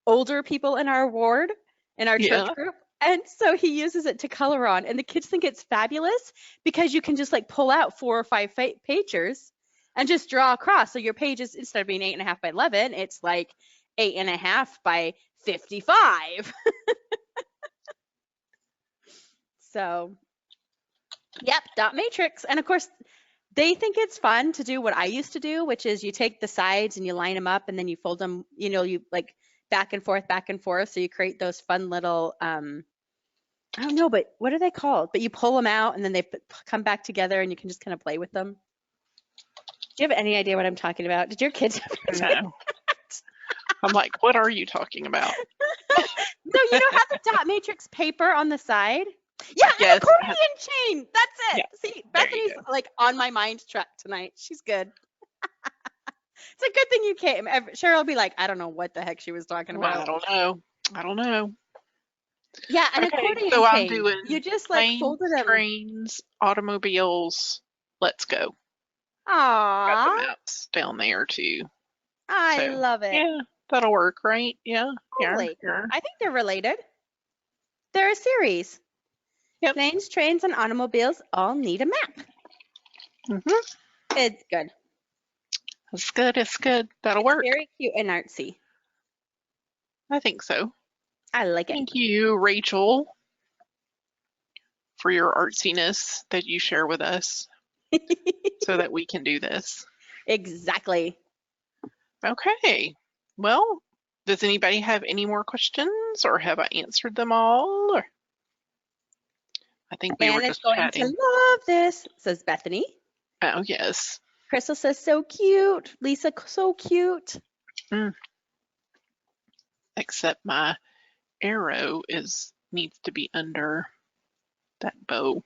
older people in our ward, in our church group. And so he uses it to color on. And the kids think it's fabulous because you can just like pull out 4 or 5 pagers and just draw across. So your pages, instead of being 8.5 by 11, it's like 8.5 by 55. So, yep, dot matrix. And of course, they think it's fun to do what I used to do, which is you take the sides and you line them up and then you fold them, you like back and forth. So you create those fun little, I don't know, but what are they called? But you pull them out and then they come back together and you can just kind of play with them. Do you have any idea what I'm talking about? Did your kids ever do that? I'm like, what are you talking about? No, you don't have the dot matrix paper on the side? Yeah, yes. An accordion chain. That's it. Yeah. See, Bethany's like on my mind track tonight. She's good. It's a good thing you came. Cheryl will be like, I don't know what the heck she was talking about. I don't know. Yeah, an accordion so chain. I'm doing you just like folded them. Trains, automobiles. Let's go. Aww. Got the maps down there too. I love it. Yeah, that'll work, right? Yeah. Totally. I think they're related. They're a series. Yep. Planes, trains, and automobiles all need a map. Mm-hmm. It's good. It's good. It's good. That'll work. Very cute and artsy. I think so. I like it. Thank you, Rachel, for your artsiness that you share with us so that we can do this. Exactly. Okay. Well, does anybody have any more questions or have I answered them all? Or... I think we were just chatting. Going to love this, says Bethany. Oh, yes. Crystal says, so cute. Lisa, so cute. Except my arrow needs to be under that bow.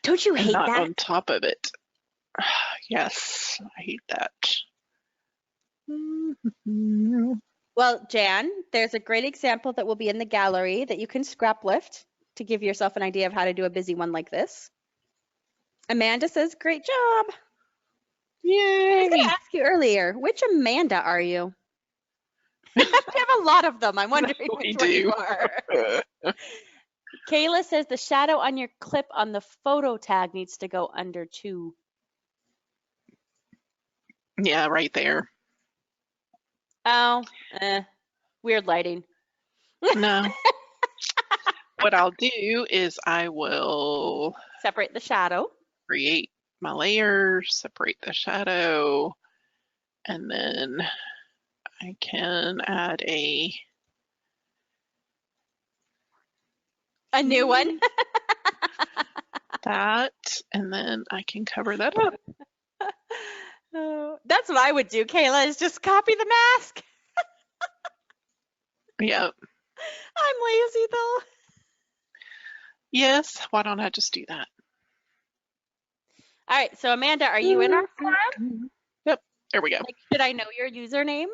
Don't you hate that? Not on top of it. Yes, I hate that. Well, Jan, there's a great example that will be in the gallery that you can scrap lift to give yourself an idea of how to do a busy one like this. Amanda says, great job. Yay. I was going to ask you earlier, which Amanda are you? We have a lot of them. I'm wondering which one you are. Kayla says the shadow on your clip on the photo tag needs to go under too. Yeah, right there. Oh, weird lighting. No. What I'll do is I will separate the shadow. Create my layers, separate the shadow, and then I can add a new one. that, and then I can cover that up. Oh, that's what I would do, Kayla, is just copy the mask. Yep. I'm lazy though. Yes, why don't I just do that? All right, so Amanda, are you in our forum? Yep, there we go. Like, should I know your username?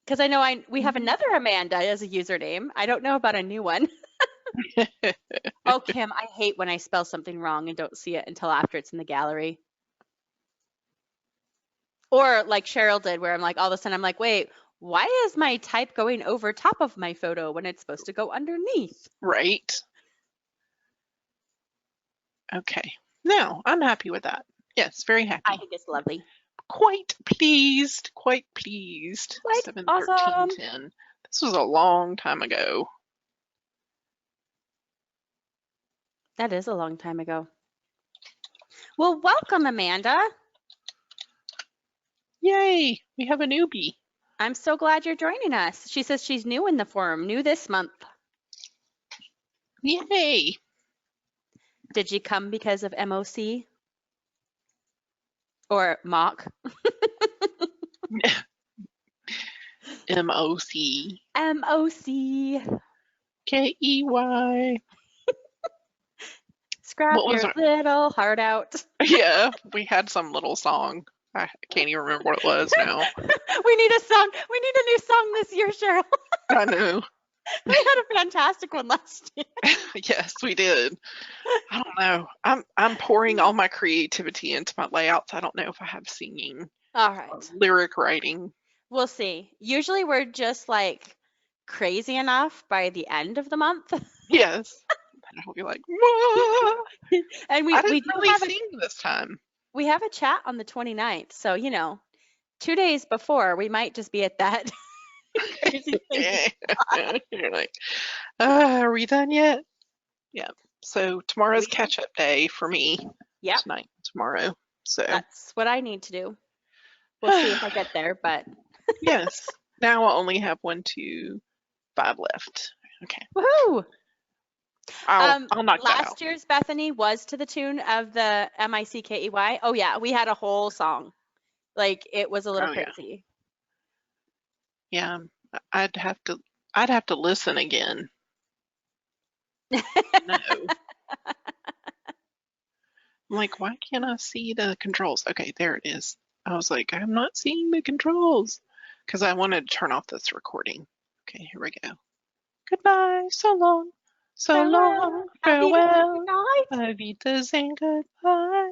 Because I know we have another Amanda as a username. I don't know about a new one. Oh, Kim, I hate when I spell something wrong and don't see it until after it's in the gallery. Or like Cheryl did, where I'm like, all of a sudden I'm like, wait, why is my type going over top of my photo when it's supposed to go underneath? Right. Okay. Now, I'm happy with that. Yes, very I happy. think it's lovely. Quite pleased. Quite pleased. Quite 7/13/10. awesome. This was a long time ago. That is a long time ago. Well, welcome, Amanda. Yay, we have a newbie. I'm so glad you're joining us. She says she's new in the forum, new this month. Yay. Did you come because of MOC? Or MOC? MOC. MOC. KEY. Scrap What was your it? little heart out. Yeah, we had some little song. I can't even remember what it was now. We need a song. We need a new song this year, Cheryl. I know. We had a fantastic one last year. Yes, we did. I don't know. I'm pouring all my creativity into my layouts. I don't know if I have singing All or right. lyric writing. We'll see. Usually we're just like crazy enough by the end of the month. Yes. And I'll be like, "Whoa." And I we didn't do really have sing this time. we have a chat on the 29th. So, 2 days before, we might just be at that crazy thing. You're like, are we done yet? Yeah. So tomorrow's catch-up day for me. Yep. Tonight, tomorrow. So That's what I need to do. We'll see if I get there, but yes. Now I only have 1, 2, 5 left. Okay. woohoo! I'll knock that out. Last year's Bethany was to the tune of the MICKEY. Oh yeah, we had a whole song. Like it was a little Oh, yeah. crazy. Yeah. I'd have to listen again. No. I'm like, why can't I see the controls? Okay, there it is. I was like, I'm not seeing the controls because I wanted to turn off this recording. Okay, here we go. Goodbye, so long, so long, farewell, Night. Avitas and goodbye.